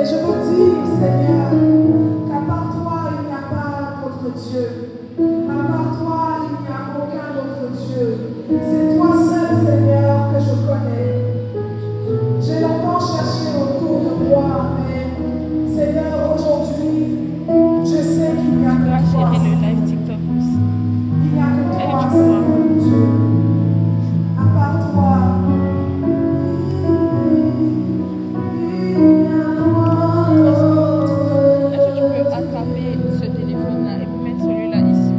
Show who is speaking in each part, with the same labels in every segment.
Speaker 1: Et je vous dis, Seigneur, qu'à part toi, il n'y a pas d'autre Dieu. À part toi, il n'y a aucun autre Dieu. C'est toi seul, Seigneur, que je connais. J'ai longtemps cherché autour de moi, mais Seigneur, aujourd'hui, je sais qu'il n'y a que toi.
Speaker 2: Le live TikTok aussi.
Speaker 1: Il n'y a que toi, Seigneur Dieu. À part toi, il n'y a pas d'autre.
Speaker 2: Est-ce que tu peux attraper ce téléphone-là et mettre celui-là ici?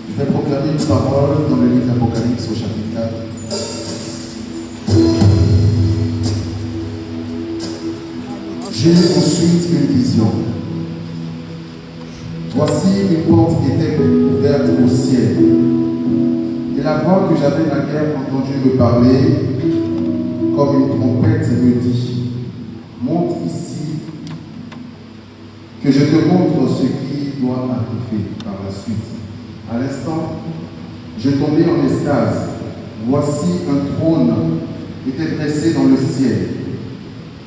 Speaker 3: Je vais proclamer une parole dans le livre d'Apocalypse au chapitre 4. J'ai ensuite une vision. Voici une porte qui était ouverte au ciel. Et la voix que j'avais naguère entendu me parler comme une trompette me dit: monte ici, que je te montre ce qui doit arriver par la suite. À l'instant, je tombais en extase. Voici un trône était dressé dans le ciel,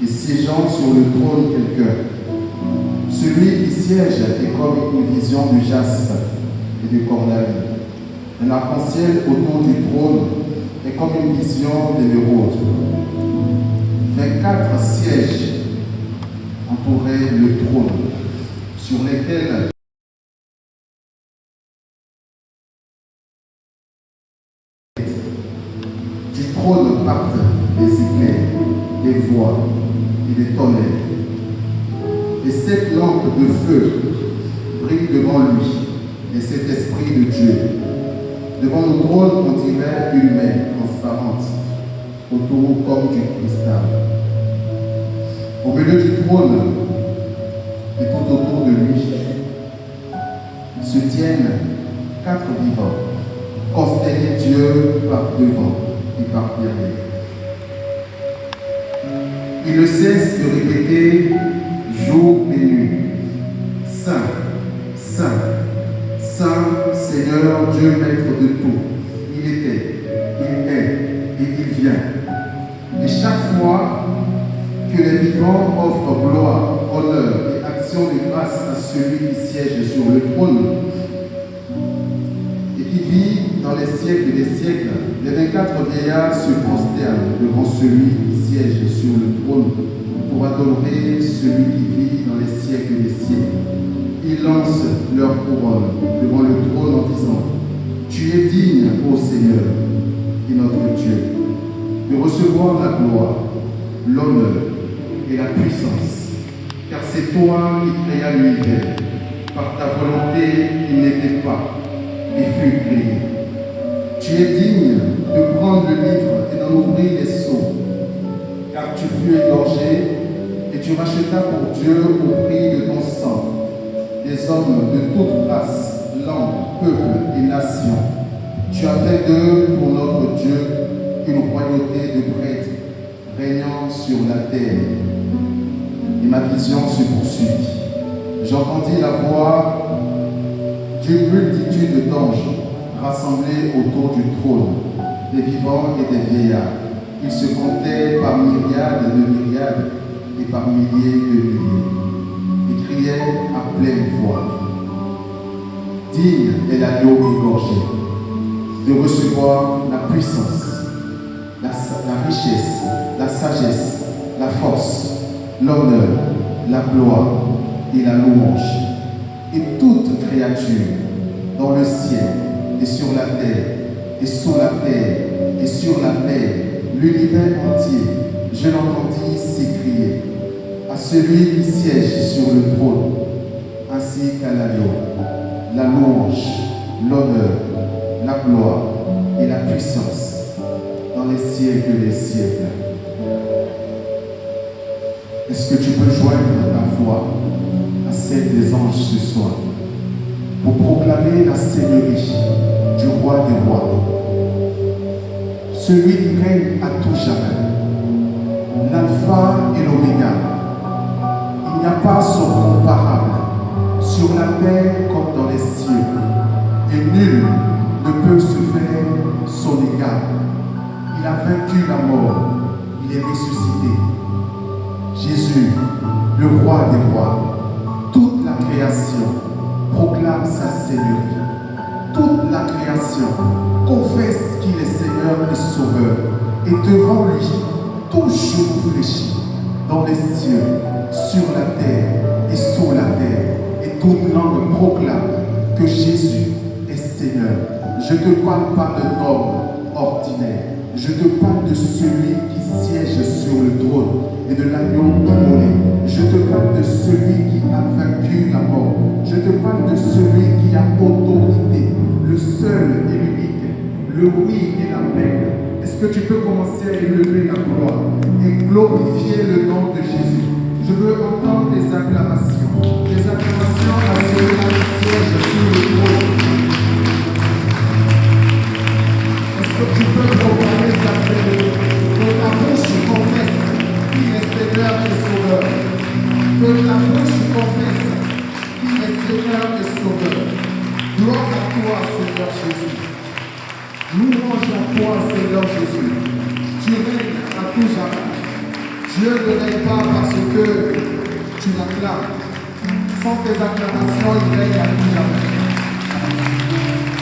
Speaker 3: et siégeant sur le trône quelqu'un. Celui qui siège est comme une vision de jaspe et de cornaline. Un arc-en-ciel autour du trône est comme une vision d'émeraude. 24 sièges entouraient le trône, sur lesquels du trône partent des éclairs, des voix et des tonnerres. Et 7 lampes de feu brillent devant lui, et cet esprit de Dieu. Devant le trône, on dirait une main transparente, autour comme du cristal. Au milieu du trône et tout autour de lui se tiennent 4 vivants, constellés Dieu par devant et par derrière. Il ne cesse de répéter jour et nuit: Saint, Saint, Saint, Seigneur Dieu, Maître de tout. Il était, il est et il vient. Et chaque fois que les vivants offrent gloire, honneur et action de grâce à celui qui siège sur le trône et qui vit dans les siècles des siècles, les 24 vieillards se prosternent devant celui qui siège sur le trône pour adorer celui qui vit dans les siècles des siècles. Ils lancent leur couronne devant le trône en disant: Tu es digne, ô Seigneur, et notre Dieu, de recevoir la gloire, l'honneur et la puissance, car c'est toi qui créas l'univers. Par ta volonté, il n'était pas et fut créé. Tu es digne de prendre le livre et d'en ouvrir les sceaux, car tu fus égorgé et tu rachetas pour Dieu au prix de ton sang des hommes de toute race, langue, peuple et nation. Tu as fait d'eux pour notre Dieu une royauté de prêtres régnant sur la terre. Et ma vision se poursuivit. J'entendis la voix d'une multitude d'anges rassemblés autour du trône, des vivants et des vieillards. Ils se comptaient par myriades de myriades et par milliers de milliers, et criaient à pleine voix: Digne est l'agneau égorgé de recevoir la puissance, la richesse, la sagesse, la force, l'honneur, la gloire et la louange. Et toute créature dans le ciel et sur la terre et sous la terre et sur la mer, l'univers entier, je l'entendis s'écrier à celui qui siège sur le trône, ainsi qu'à l'agneau, la louange, l'honneur, la gloire et la puissance dans les siècles des siècles. Est-ce que tu peux joindre ta voix à celle des anges ce soir pour proclamer la seigneurie du roi des rois, celui qui règne à tout jamais, l'alpha et l'oméga. Il n'y a pas son comparable sur la terre comme dans les cieux, et nul ne peut se faire son égal. Il a vaincu la mort, il est ressuscité. Jésus, le roi des rois, toute la création proclame sa seigneurie. Toute la création confesse qu'il est Seigneur et Sauveur. Et devant lui, tout genou fléchit dans les cieux, sur la terre et sous la terre. Et toute langue proclame que Jésus est Seigneur. Je ne te parle pas d'un homme ordinaire. Je te parle de celui qui siège sur le trône et de l'agneau immolé. Je te parle de celui qui a vaincu la mort. Je te parle de celui qui a autorité, le seul et l'unique, le oui et l'amen. Est-ce que tu peux commencer à élever la gloire et glorifier le nom de Jésus? Je veux entendre des acclamations à celui qui siège sur le trône. Est-ce que tu peux proclamer ta seigneurie? Que ta bouche confesse qu'il est Seigneur et Sauveur. Que ta bouche confesse Seigneur et Sauveur. Gloire à toi, Seigneur Jésus. Louange à toi, Seigneur Jésus. Tu règnes à tout jamais. Dieu ne règne pas parce que tu l'acclames. Sans tes acclamations, il règne à tout jamais.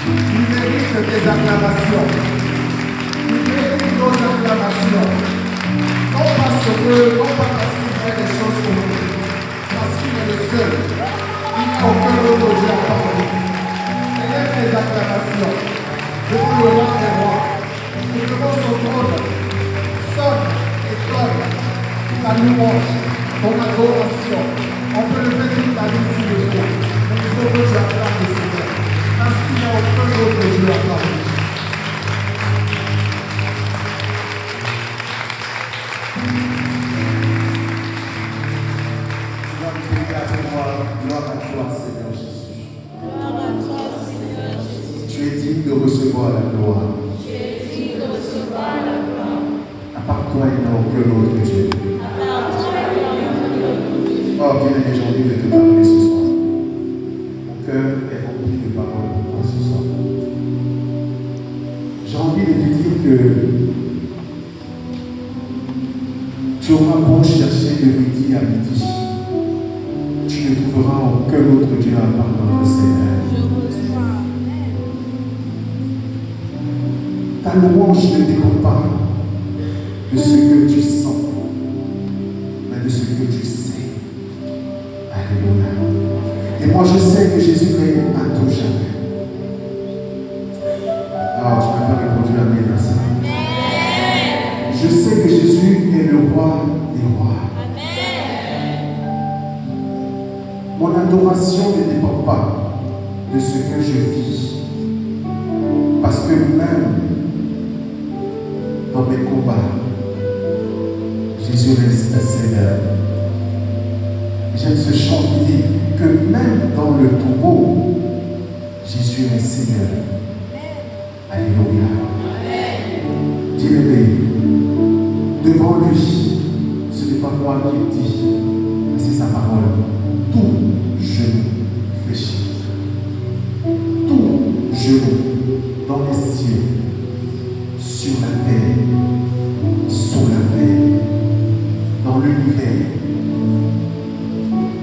Speaker 3: Il mérite tes acclamations. Il mérite nos acclamations. Non pas parce qu'il fait des choses pour nous, parce qu'il est le seul. Il n'y a aucun autre Dieu à part lui. Élève tes acclamations devant le roi des rois. Et devant son trône, sonne et donne ta louange, ton adoration. On peut le faire toute la vie si le faut. Mais il faut que tu acclames le Seigneur. Parce qu'il n'y a aucun autre Dieu à part lui. Gloire à toi, Seigneur Jésus.
Speaker 2: Gloire à toi, Seigneur Jésus.
Speaker 3: Tu es digne de recevoir la gloire.
Speaker 2: Tu es digne de recevoir la gloire.
Speaker 3: À part toi, il n'y a aucun autre Dieu.
Speaker 2: À part toi, il n'y a aucun autre Dieu.
Speaker 3: Oh, bien aimé, j'ai envie de te parler ce soir. Mon cœur est rempli de paroles pour toi ce soir. J'ai envie de te dire que tu auras beau chercher de midi à midi. Tu ne trouveras aucun autre Dieu à part notre Seigneur.
Speaker 2: Je reçois.
Speaker 3: Ta louange ne dépend pas de ce que tu sens, mais de ce que tu sais. Alléluia. Et moi je sais que Jésus règne à tout jamais. Ah, tu n'as pas répondu à mes à ça. Je sais que Jésus est le roi des rois. Mon adoration ne dépend pas de ce que je vis. Parce que même dans mes combats, Jésus reste le Seigneur. J'aime ce chant qui dit que même dans le tombeau, Jésus est Seigneur. Alléluia. Dis-le, devant lui, ce n'est pas moi qui dis, mais c'est sa parole. Tout genou fléchit. Tout genou dans les cieux, sur la terre, sous la terre, dans l'univers.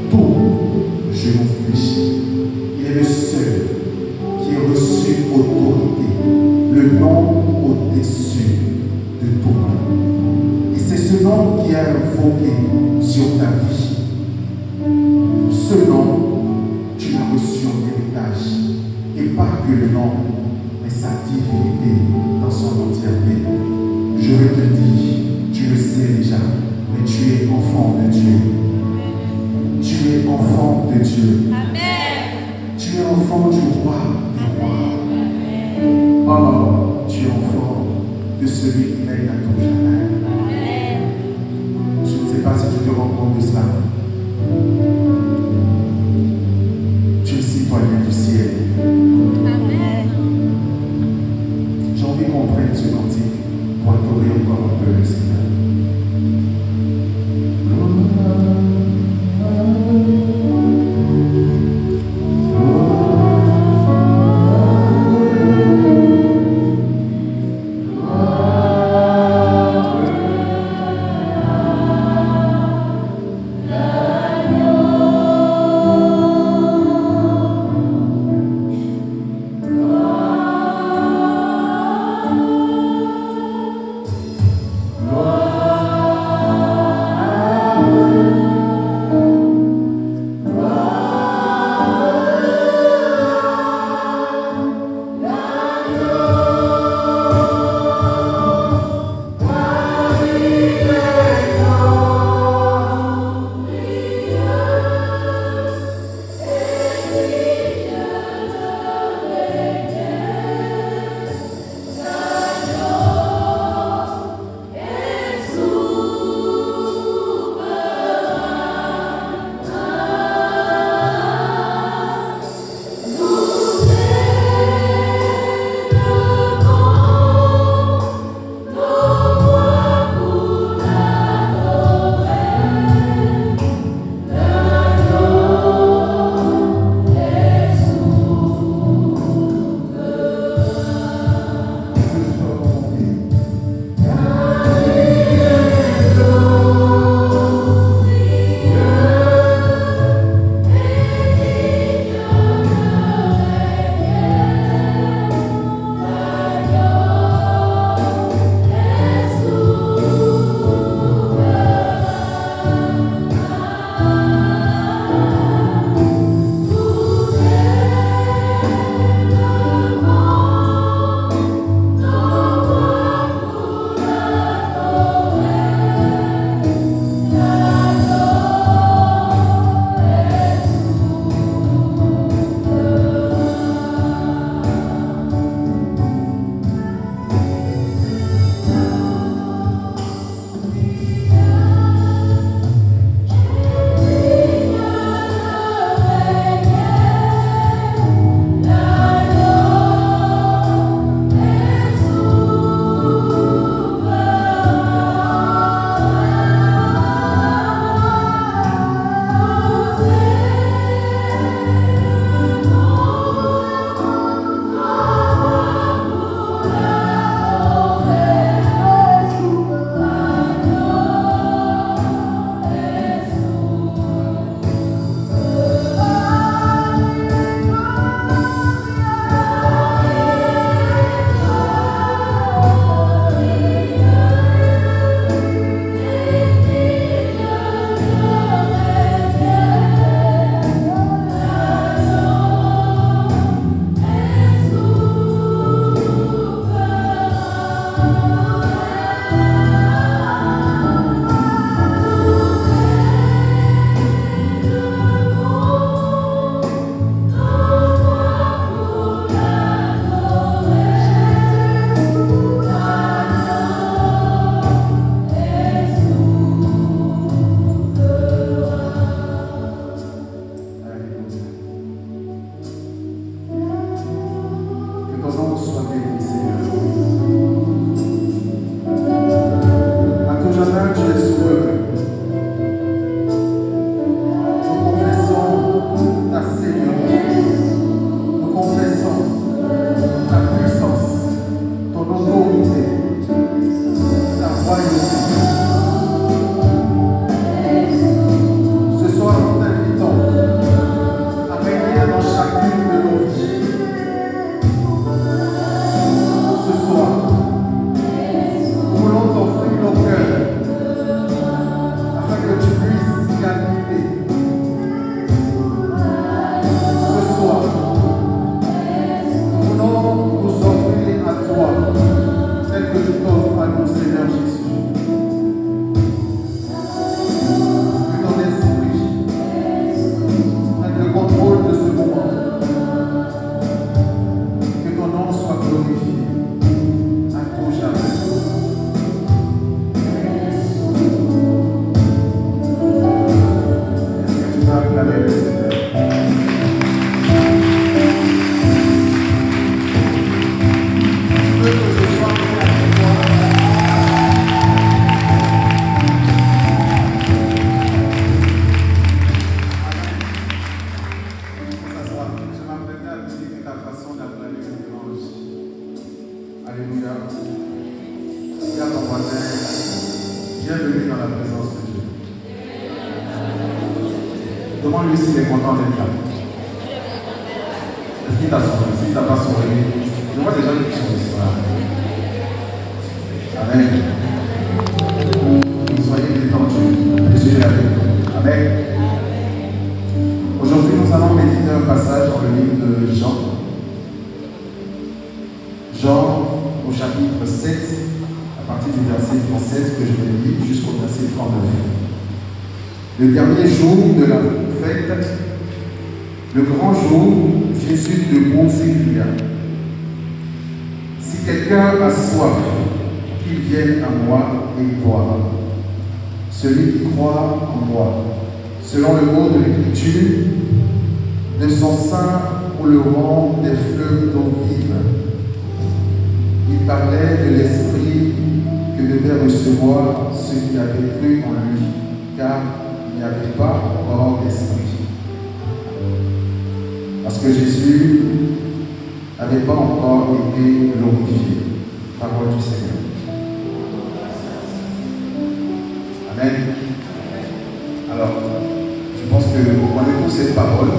Speaker 3: Tout genou fléchit. Il est le seul qui a reçu autorité, le nom au-dessus de tout nom. Et c'est ce nom qui a invoqué sur ta vie. Ce nom, tu l'as reçu en héritage. Et pas que le nom, mais sa divinité dans son entièreté. Je veux te dire, tu le sais déjà, mais tu es enfant de Dieu. Tu es enfant de Dieu.
Speaker 2: Amen.
Speaker 3: Tu es enfant du roi des rois. Oh, tu es enfant de celui qui règne à tout jamais.
Speaker 2: Amen.
Speaker 3: Je ne sais pas si tu te rends compte de cela. Tu es citoyen du ciel.
Speaker 2: Amen.
Speaker 3: J'ai envie qu'on prenne ce cantique pour adorer encore un peu le Seigneur.
Speaker 2: Amen.
Speaker 3: Demande-lui s'il est content d'être là. Est-ce qu'il t'a souri? S'il t'a pas souri, je vois des gens qui sont ici. Amen. Soyez détendus. Jésus est avec nous. Amen. Aujourd'hui, nous allons méditer un passage dans le livre de Jean. Jean, au chapitre 7, à partir du verset 37 que je vais lire jusqu'au verset 39. Le dernier jour de la fête, le grand jour, Jésus debout s'écria: si quelqu'un a soif, qu'il vienne à moi et boive. Celui qui croit en moi, selon le mot de l'Écriture, de son sein couleront des fleuves d'eau vive. Il parlait de l'esprit que devaient recevoir ceux qui avaient cru en lui, car il n'y avait pas encore d'esprit. Parce que Jésus n'avait pas encore été glorifié. Parole du Seigneur. Amen. Alors, je pense que vous connaissez tous cette parole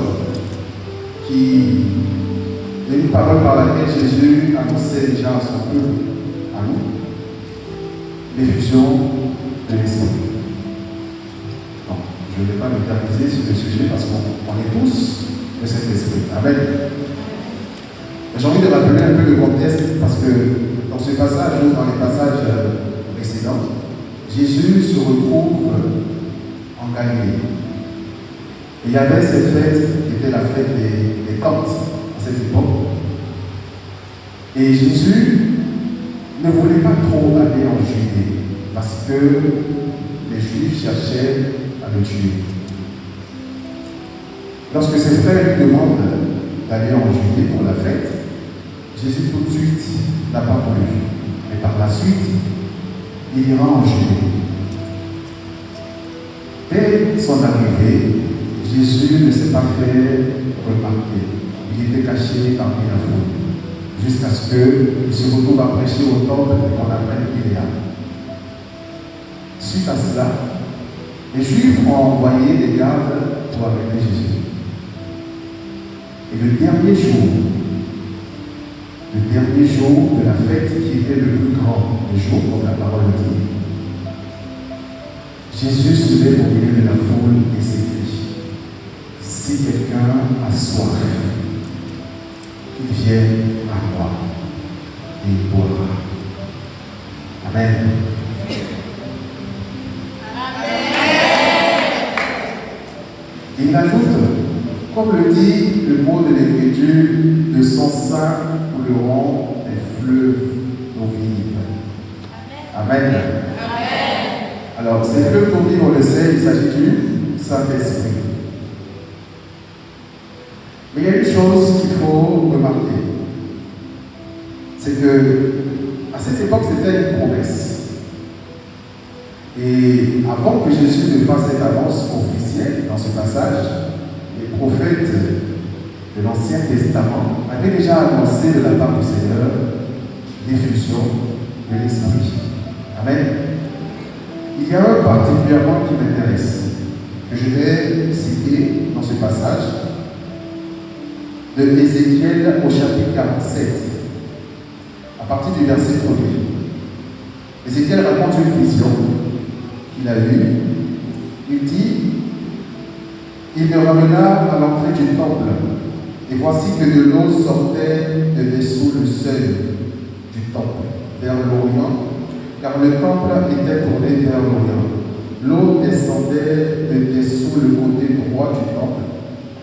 Speaker 3: qui est une parole par laquelle Jésus annonçait déjà à son peuple, à nous, l'effusion de l'Esprit. Non, je ne vais pas m'éterniser sur le sujet parce qu'on est tous de cet esprit. Amen. J'ai envie de rappeler un peu le contexte parce que dans ce passage ou dans les passages précédents, Jésus se retrouve en Galilée. Et il y avait cette fête qui était la fête des tentes à cette époque. Et Jésus ne voulait pas trop aller en Judée parce que les Juifs cherchaient à le tuer. Lorsque ses frères lui demandent d'aller en Judée pour la fête, Jésus tout de suite n'a pas voulu. Mais par la suite, il ira en Judée. Dès son arrivée, Jésus ne s'est pas fait remarquer. Il était caché parmi la foule, jusqu'à ce qu'il se retrouve à prêcher au temple qu'on appelle Iléa. Suite à cela, les Juifs ont envoyé des gardes pour arrêter Jésus. Et le dernier jour de la fête qui était le plus grand des jours, comme la parole dit, Jésus se lève au milieu de la foule et s'écrie: si quelqu'un a soif, qu'il vienne à moi et il boira. Amen. Il ajoute, comme le dit le mot de l'Écriture, de son sein couleront des fleuves d'eau vive. Amen. Amen. Alors, ces fleuves d'eau vive, on le sait, il s'agit du Saint-Esprit. Mais il y a une chose qu'il faut remarquer. C'est que, à cette époque, c'était une promesse. Et avant que Jésus ne fasse cette annonce officielle dans ce passage, les prophètes de l'Ancien Testament avaient déjà annoncé de la part du Seigneur l'effusion de l'Esprit. Amen. Il y a un particulièrement qui m'intéresse, que je vais citer dans ce passage, de Ézéchiel au chapitre 47, à partir du verset 1er. Ézéchiel raconte une vision qu'il a eue. Il dit: il me ramena à l'entrée du temple, et voici que de l'eau sortait de dessous le seuil du temple, vers l'Orient, car le temple était tourné vers l'Orient. L'eau descendait de dessous le côté droit du temple,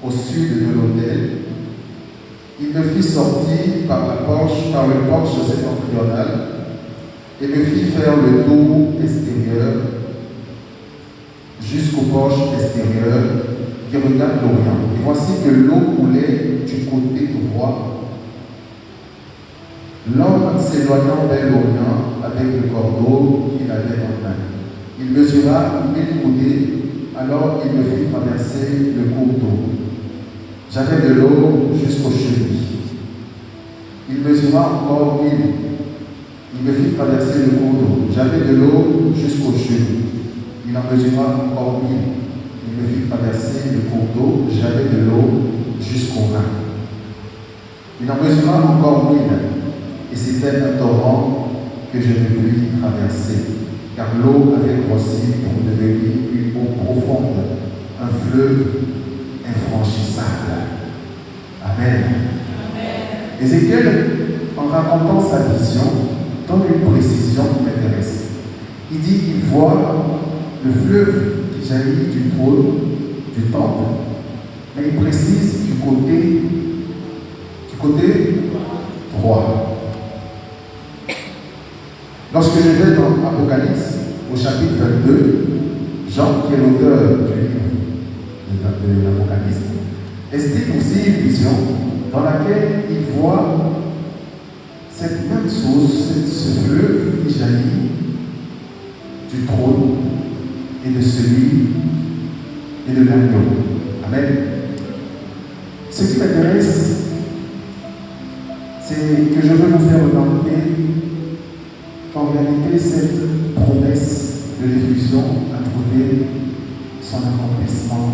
Speaker 3: au sud de l'autel. Il me fit sortir par le porche septentrional, et me fit faire le tour extérieur jusqu'au porche extérieur qui regarde l'Orient. Et voici que l'eau coulait du côté droit. L'homme s'éloignant vers l'Orient avec le cordeau qu'il avait en main. Il mesura 1000 coudées, alors il me fit traverser le cours d'eau. J'avais de l'eau jusqu'aux chevilles. Il mesura encore 1000. Il me fit traverser le cours d'eau. J'avais de l'eau jusqu'aux chevilles. Il en mesura encore 1000. Il me fit traverser traverser le cours d'eau, j'avais de l'eau jusqu'au rein. Il en mesura encore 1000, et c'était un torrent que je ne pus traverser, car l'eau avait grossi pour devenir une eau profonde, un fleuve infranchissable. Amen. Ézéchiel, en racontant sa vision, donne une précision qui m'intéresse. Il dit qu'il voit le fleuve qui jaillit du trône du temple, mais il précise du côté droit. Lorsque je vais dans Apocalypse, au chapitre 22, Jean, qui est l'auteur du livre de l'Apocalypse, estime aussi une vision dans laquelle il voit cette même chose, ce fleuve qui jaillit du trône et de celui et de l'agneau. Amen. Ce qui m'intéresse, c'est que je veux vous faire remarquer qu'en réalité, cette promesse de l'effusion a trouvé son accomplissement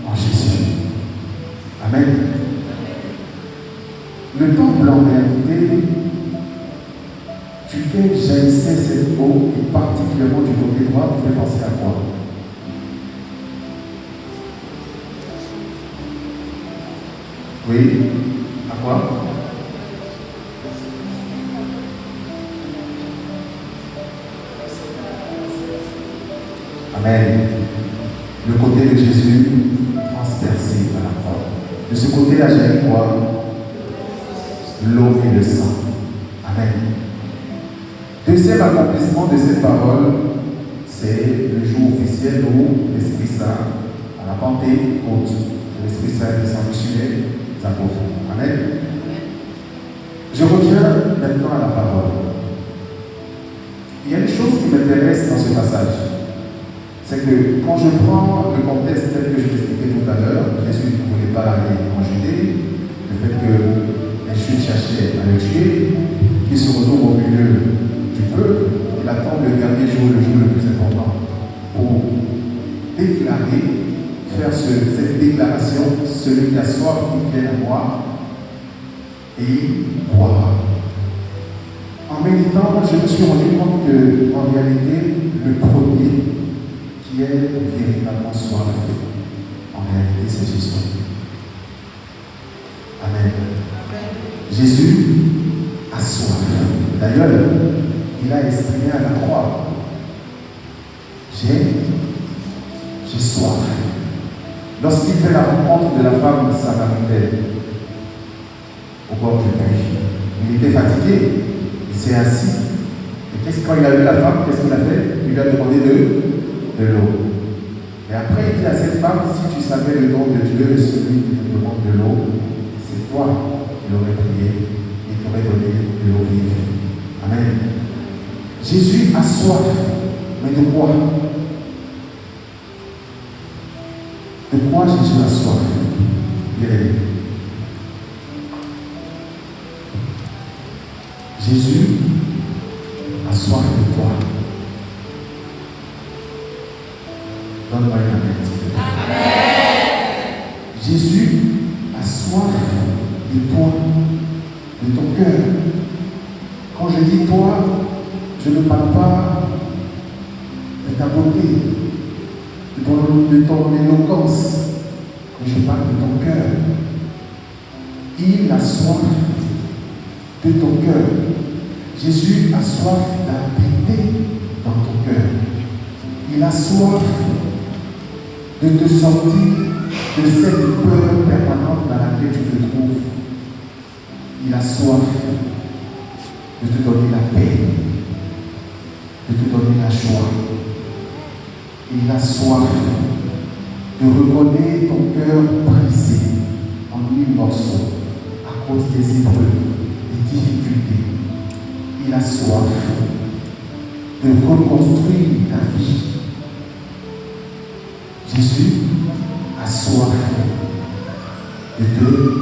Speaker 3: en Jésus. Amen. Le temple, en réalité, duquel jaillissait cette eau, et particulièrement du côté droit, vous fait penser à quoi? Oui, à quoi? Amen. Le côté de Jésus transpercé par la croix. De ce côté-là, j'ai quoi? L'eau et le sang. Amen. Deuxième accomplissement de cette parole, c'est le jour officiel où l'Esprit Saint, à la Pentecôte, l'Esprit Saint est descendu sur les apôtres. Amen. Je reviens maintenant à la parole. Il y a une chose qui m'intéresse dans ce passage. C'est que quand je prends le contexte tel que je l'expliquais tout à l'heure, Jésus ne voulait pas aller en Judée, le fait que les Juifs cherchaient à le tuer, qu'il se retrouve au milieu du peuple, il attend le dernier jour, le jour le plus important, pour déclarer, faire cette déclaration, celui qui a soif, qui vient à moi, et il boira. En méditant, je me suis rendu compte qu'en réalité, le premier qui est véritablement soif, en réalité, c'est Jésus. Amen. Jésus a soif. D'ailleurs, il a exprimé à la croix, j'ai soif. Lorsqu'il fait la rencontre de la femme samaritaine au bord du puits, il était fatigué, il s'est assis. Et quand il a vu la femme, qu'est-ce qu'il a fait? Il lui a demandé de l'eau. Et après, il dit à cette femme, si tu savais le nom de Dieu, celui qui te demande de l'eau, c'est toi qui l'aurais prié et qui aurais donné de l'eau vive. Amen. Jésus a soif, mais de quoi? De quoi Jésus a soif? Bien-aimé. Jésus a soif de toi. Donne-moi une amen. Amen. Jésus a soif de toi, de ton cœur. Quand je dis toi, je ne parle pas de ta beauté, de ton éloquence, mais je parle de ton cœur. Il a soif de ton cœur. Jésus a soif d'habiter dans ton cœur. Il a soif de te sortir de cette peur permanente dans laquelle tu te trouves. Il a soif de te donner la paix, de te donner la joie. Il a soif de recoller ton cœur brisé en mille morceaux à cause des épreuves, des difficultés. Il a soif de reconstruire ta vie. Jésus a soif de deux.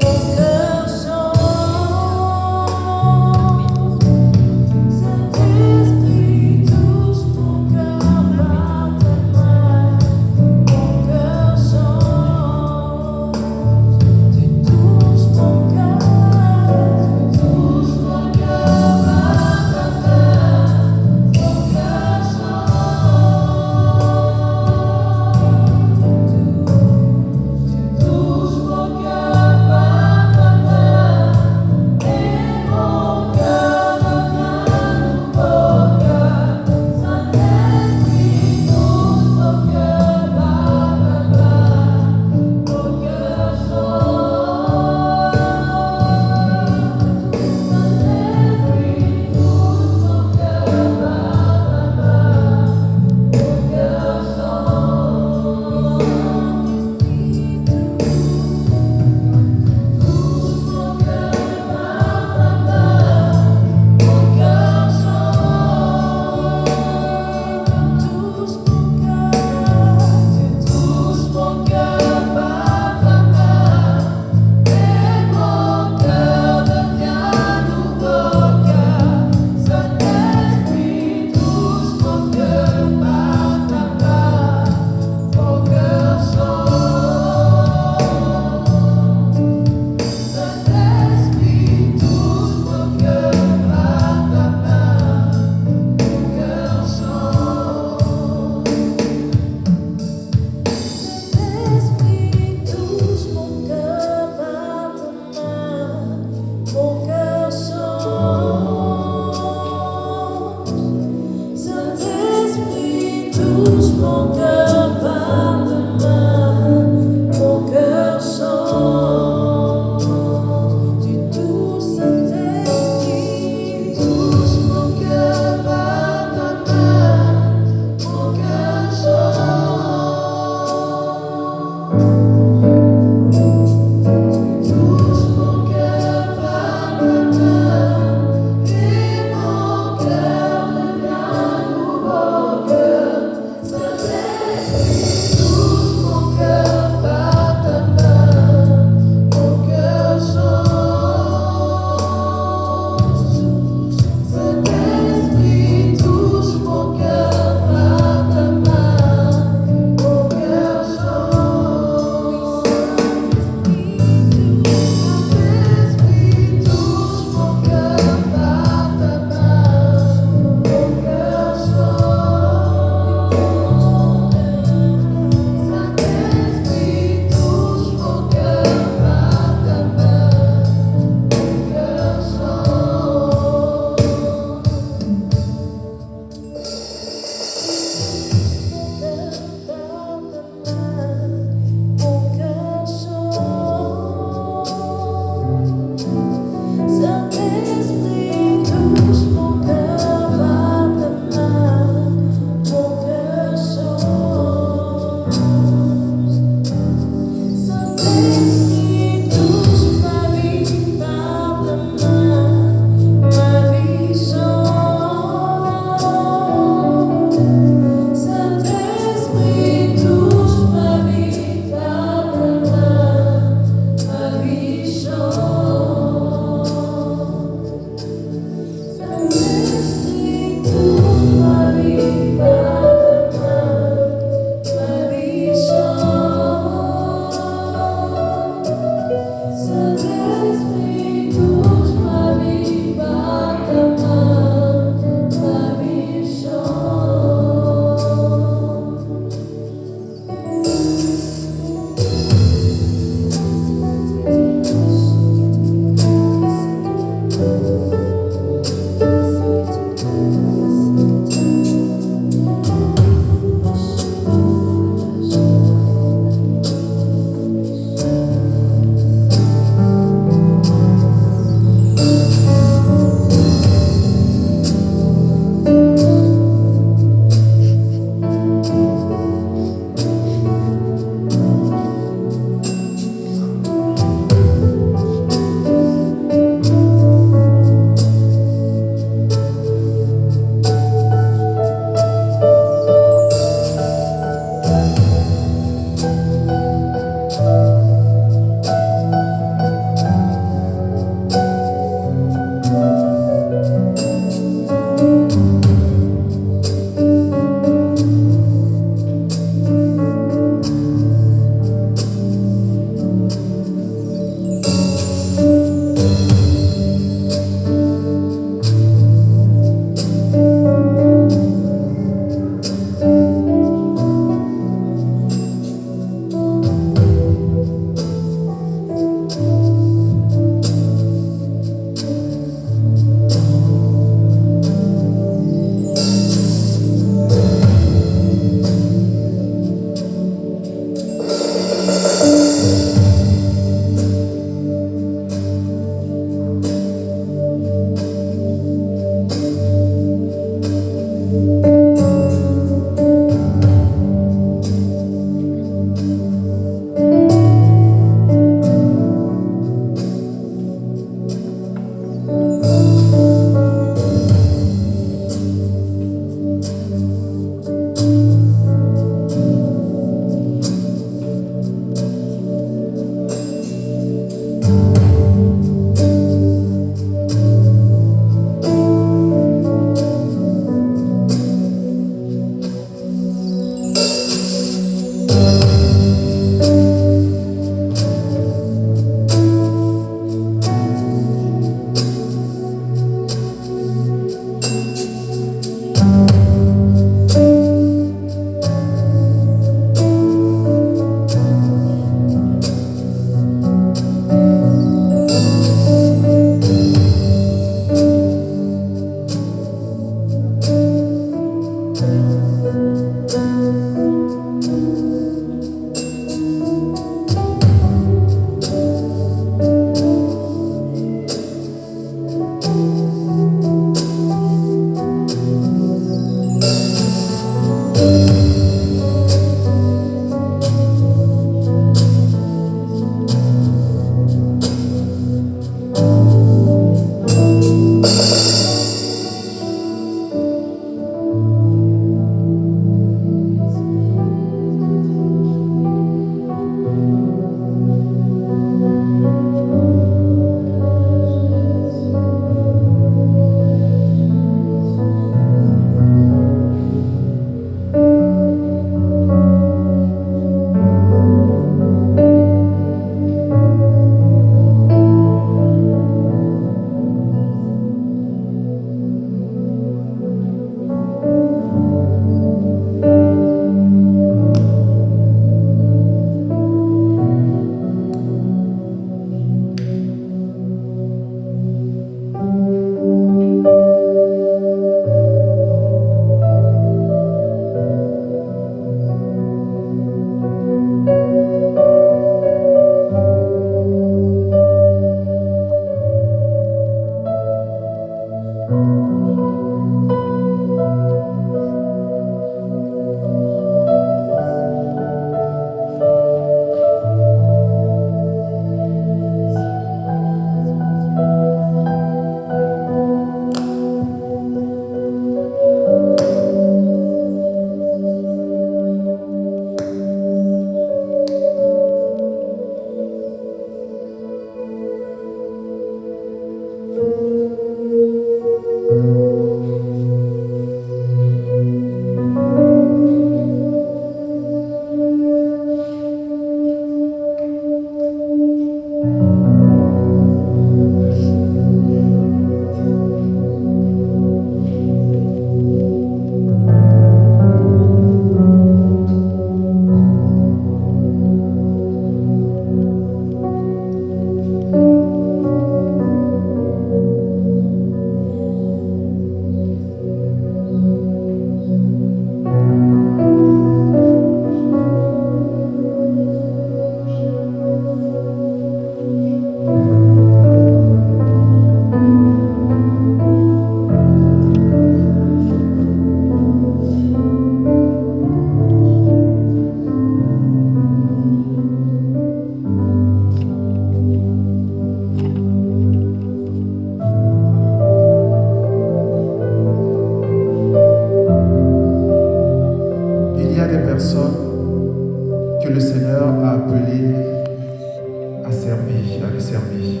Speaker 3: servir.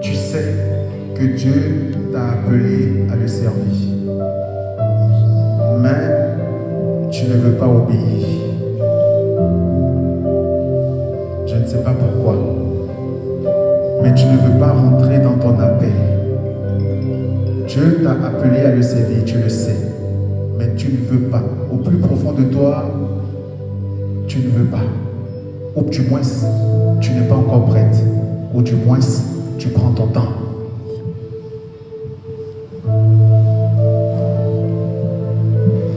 Speaker 3: Tu sais que Dieu t'a appelé à le servir. Mais tu ne veux pas obéir. Je ne sais pas pourquoi. Mais tu ne veux pas rentrer dans ton appel. Dieu t'a appelé à le servir, tu le sais. Mais tu ne veux pas. Au plus profond de toi, tu ne veux pas. Ou du moins, tu n'es pas encore prête. Ou du moins, tu prends ton temps.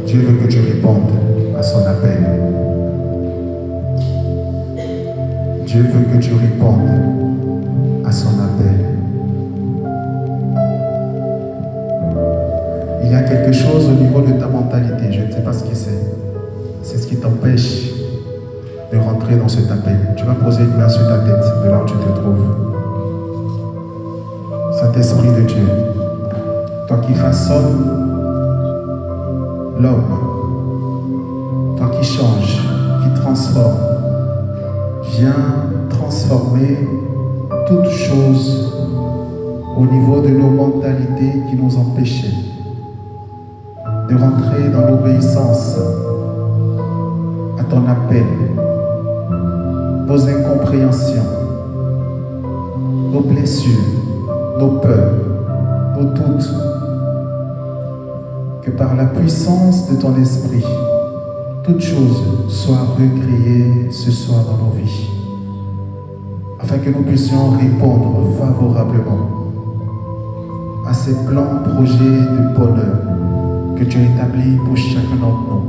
Speaker 3: Dieu veut que tu répondes à son appel. Dieu veut que tu répondes à son appel. Il y a quelque chose au niveau de ta mentalité, je ne sais pas ce que c'est. C'est ce qui t'empêche de rentrer dans cet appel. Tu vas poser une main sur ta tête, de là où tu te trouves. Saint-Esprit de Dieu, toi qui façonnes l'homme, toi qui changes, qui transforme, viens transformer toutes choses au niveau de nos mentalités qui nous empêchaient de rentrer dans l'obéissance à ton appel, nos incompréhensions, nos blessures, nos peurs, nos doutes, que par la puissance de ton esprit, toutes choses soient recréées ce soir dans nos vies, afin que nous puissions répondre favorablement à ces plans, projets de bonheur que tu as établis pour chacun d'entre nous.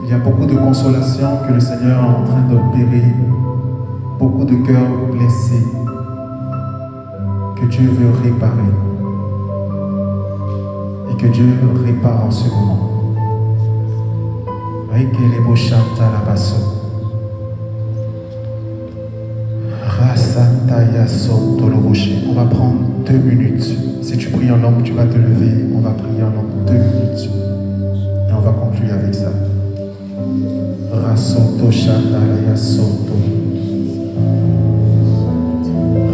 Speaker 3: Il y a beaucoup de consolation que le Seigneur est en train d'opérer, beaucoup de cœurs blessés que Dieu veut réparer et que Dieu répare en ce moment. On va prendre 2 minutes. Si tu pries en langue, tu vas te lever. On va prier en langue 2 minutes. Et on va conclure avec ça. Rasoto Shandaraya Soto.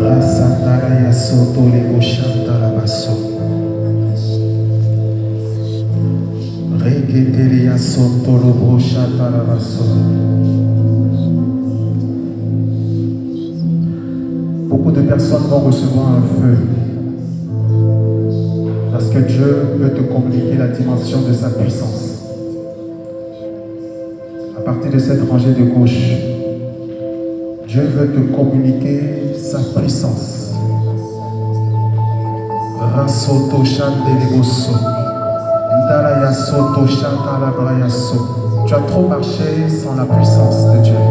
Speaker 3: Rasandaraya Soto Lebo Shandarabaso. Regeteria Soto Lobo Shandarabaso. Beaucoup de personnes vont recevoir un feu parce que Dieu veut te communiquer la dimension de sa puissance. À partir de cette rangée de gauche, Dieu veut te communiquer sa puissance. Rasoto Shandeleboso. Ndaraya Soto Shandalabrayaso. Tu as trop marché sans la puissance de Dieu.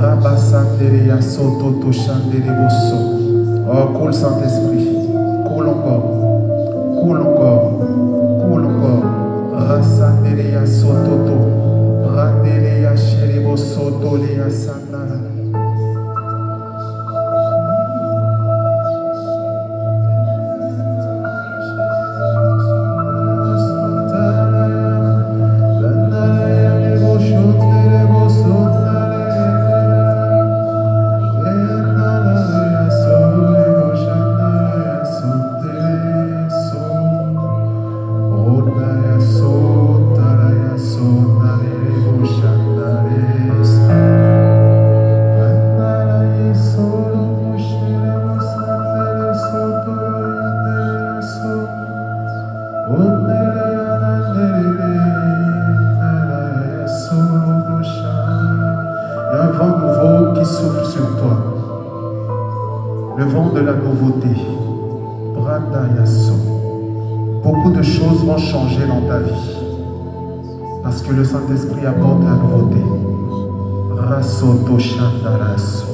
Speaker 3: Rabasanderia Soto Toshandeleboso. Oh, coule Saint-Esprit. Coule encore. Coule encore. Coule encore. Rasanderia Soto. Randeria Shereboso Tolia Sandala. Beaucoup de choses vont changer dans ta vie parce que le Saint-Esprit apporte la nouveauté. Rasoto Shandaraso.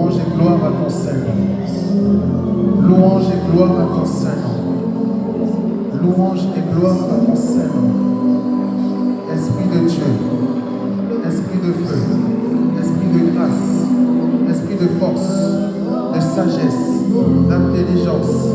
Speaker 3: Louange et gloire à ton Saint-Nom. Louange et gloire à ton Saint-Nom. Louange et gloire à ton Saint-Nom. Esprit de Dieu, Esprit de feu, Esprit de grâce, Esprit de force, de sagesse, d'intelligence.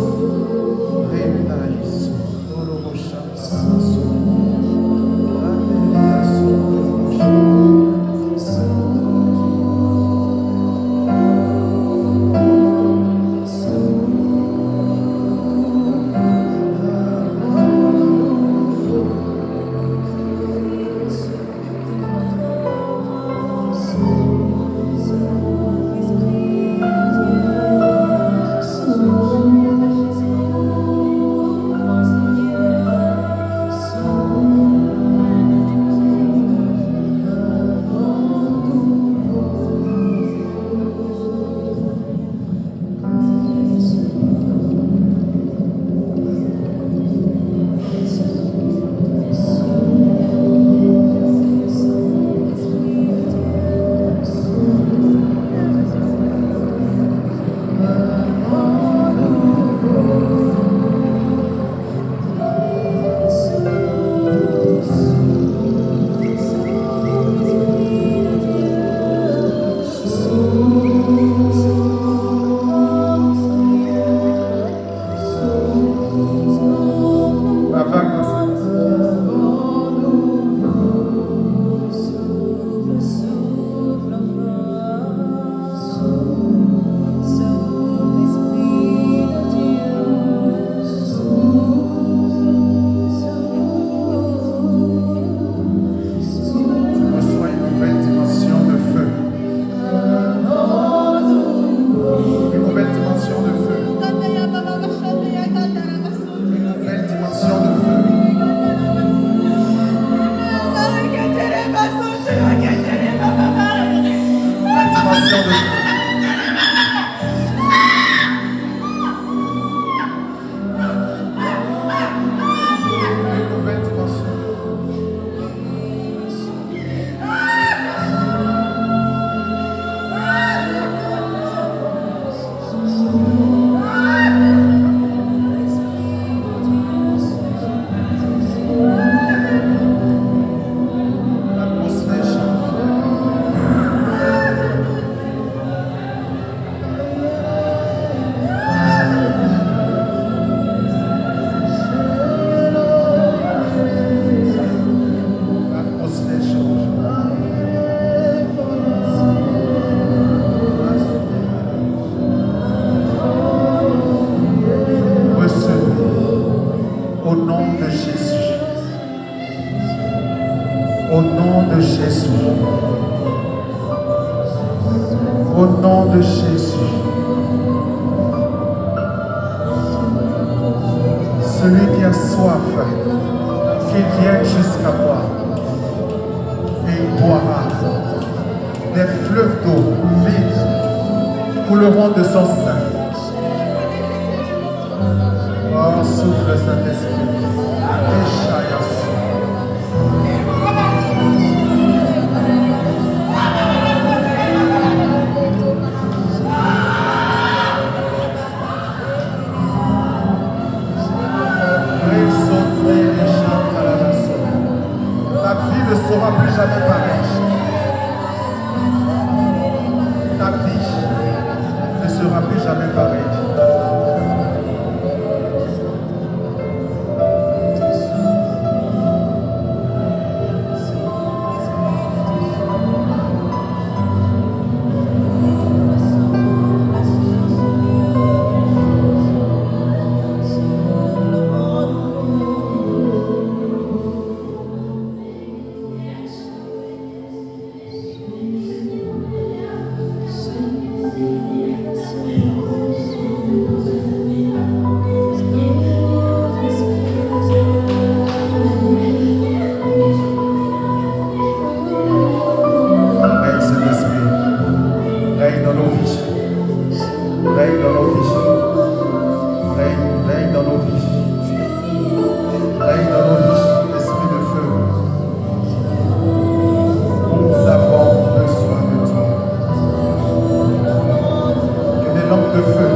Speaker 3: lampe de feu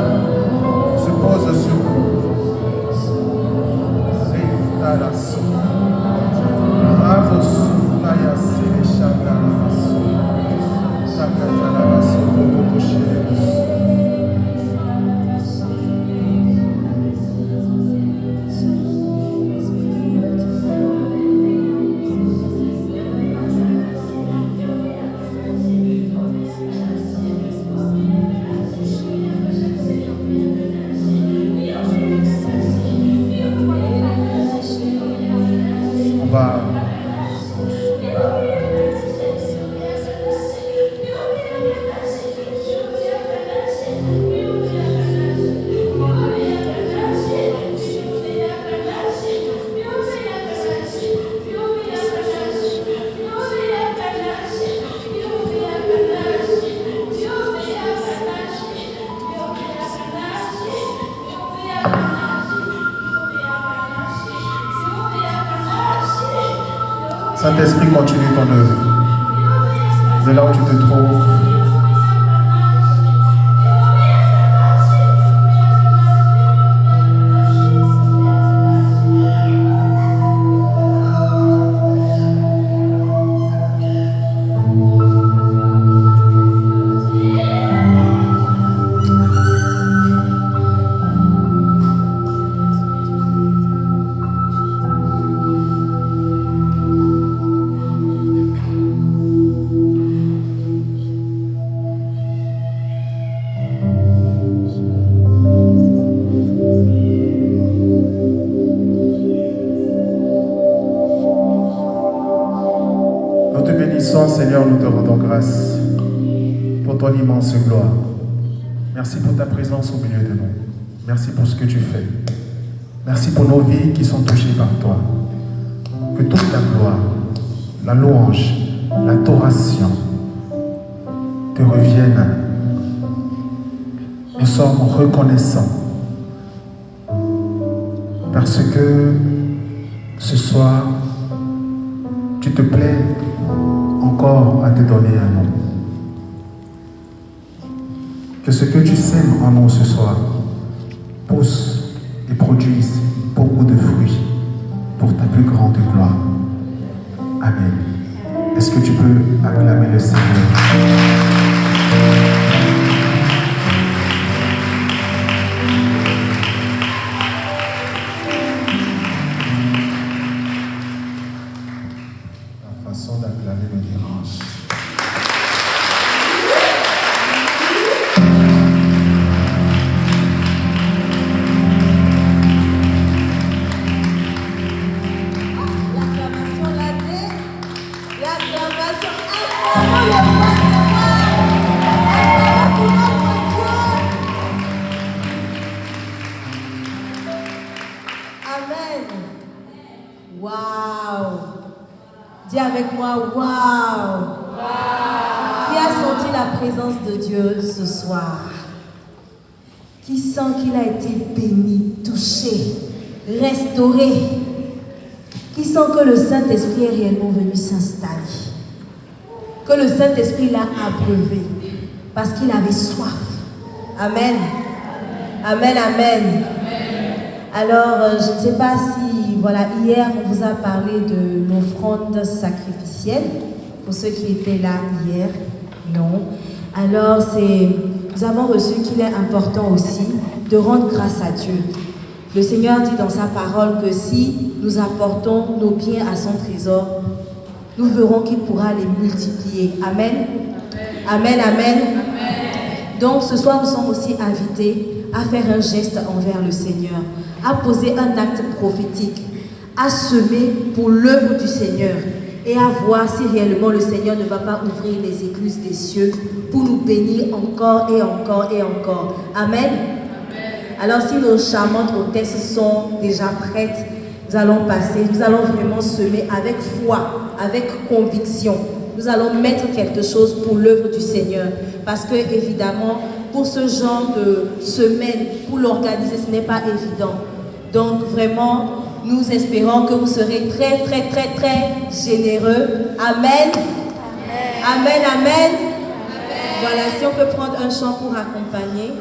Speaker 3: se pose sur vous. Saint-Esprit, continue ton œuvre. De là où tu te trouves. Seigneur, nous te rendons grâce pour ton immense gloire. Merci pour ta présence au milieu de nous. Merci pour ce que tu fais. Merci pour nos vies qui sont touchées par toi. Que toute la gloire, la louange, l'adoration te reviennent. Nous sommes reconnaissants parce que ce soir, tu te plais encore à te donner à nous. Que ce que tu sèmes en nous ce soir pousse et produise beaucoup de fruits pour ta plus grande gloire. Amen. Est-ce que tu peux acclamer le Seigneur?
Speaker 4: Qui sent qu'il a été béni, touché, restauré, qui sent que le Saint-Esprit est réellement venu s'installer, que le Saint-Esprit l'a abreuvé parce qu'il avait soif. Amen. Amen, amen. Alors, je ne sais pas si, voilà, hier on vous a parlé de l'offrande sacrificielle, pour ceux qui étaient là hier, non. Alors, nous avons reçu qu'il est important aussi de rendre grâce à Dieu. Le Seigneur dit dans sa parole que si nous apportons nos biens à son trésor, nous verrons qu'il pourra les multiplier. Amen. Amen, amen. Amen. Donc ce soir, nous sommes aussi invités à faire un geste envers le Seigneur, à poser un acte prophétique, à semer pour l'œuvre du Seigneur et à voir si réellement le Seigneur ne va pas ouvrir les écluses des cieux pour nous bénir encore et encore et encore. Amen. Alors si nos charmantes hôtesses sont déjà prêtes, nous allons passer, nous allons vraiment semer avec foi, avec conviction. Nous allons mettre quelque chose pour l'œuvre du Seigneur. Parce que évidemment, pour ce genre de semaine, pour l'organiser, ce n'est pas évident. Donc vraiment, nous espérons que vous serez très, très, très, très généreux. Amen. Amen, amen. Amen. Voilà, si on peut prendre un chant pour accompagner.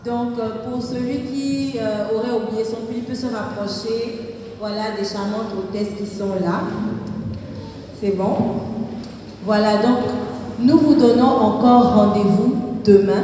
Speaker 4: Donc, pour celui qui aurait oublié son pull, il peut se rapprocher. Voilà, des charmantes hôtesses qui sont là. C'est bon? Voilà, donc, nous vous donnons encore rendez-vous demain.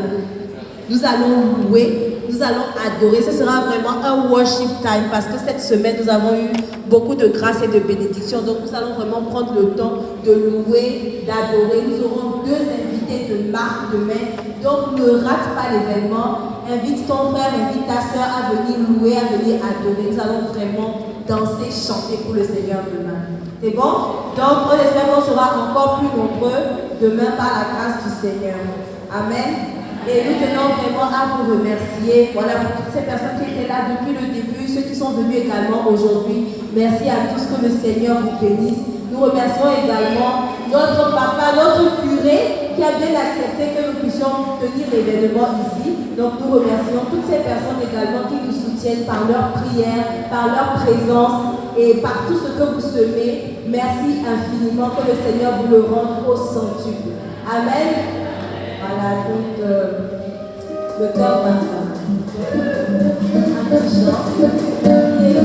Speaker 4: Nous allons louer, nous allons adorer. Ce sera vraiment un worship time parce que cette semaine, nous avons eu beaucoup de grâce et de bénédictions. Donc, nous allons vraiment prendre le temps de louer, d'adorer. Nous aurons 2 invités de marque demain. Donc, ne rate pas l'événement. Invite ton frère, invite ta soeur à venir louer, à venir adorer. Nous allons vraiment danser, chanter pour le Seigneur demain. C'est bon? Donc, on espère qu'on sera encore plus nombreux demain par la grâce du Seigneur. Amen. Et nous tenons vraiment à vous remercier. Voilà, pour toutes ces personnes qui étaient là depuis le début, ceux qui sont venus également aujourd'hui. Merci à tous, que le Seigneur vous bénisse. Nous remercions également notre papa, notre curé, qui a bien accepté que nous puissions tenir l'événement ici. Donc nous remercions toutes ces personnes également qui nous soutiennent par leur prière, par leur présence et par tout ce que vous semez. Merci infiniment, que le Seigneur vous le rende au centuple. Amen. Voilà, donc le cœur va un petit chant. Et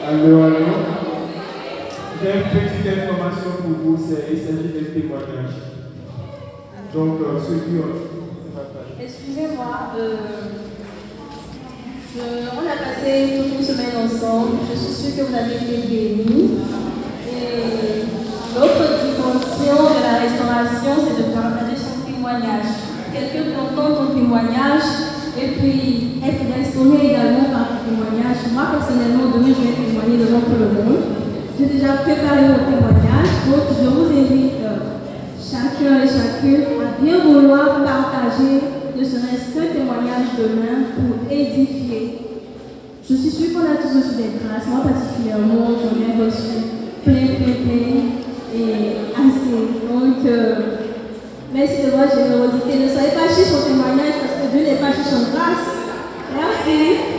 Speaker 5: Allô, allô. J'ai une petite information pour vous, il s'agit d'un témoignage. Donc, ceux qui ont...
Speaker 6: Excusez-moi, on a passé toute une semaine ensemble. Je suis sûre que vous avez été bénis. Et l'autre dimension de la restauration, c'est de partager son témoignage. Quelqu'un qui entend ton témoignage et puis être restauré également par ton témoignage. Moi, personnellement, demain, je vais témoigner devant tout le monde. J'ai déjà préparé mon témoignage. Donc, je vous invite chacun et chacune à bien vouloir partager ne serait-ce qu'un témoignage demain pour édifier Je suis sûre qu'on a tous reçu des grâces. Moi particulièrement, j'en ai reçu plein et assez. Donc, merci de votre générosité. Ne soyez pas chiche en témoignage parce que Dieu n'est pas chiche en grâce. Merci.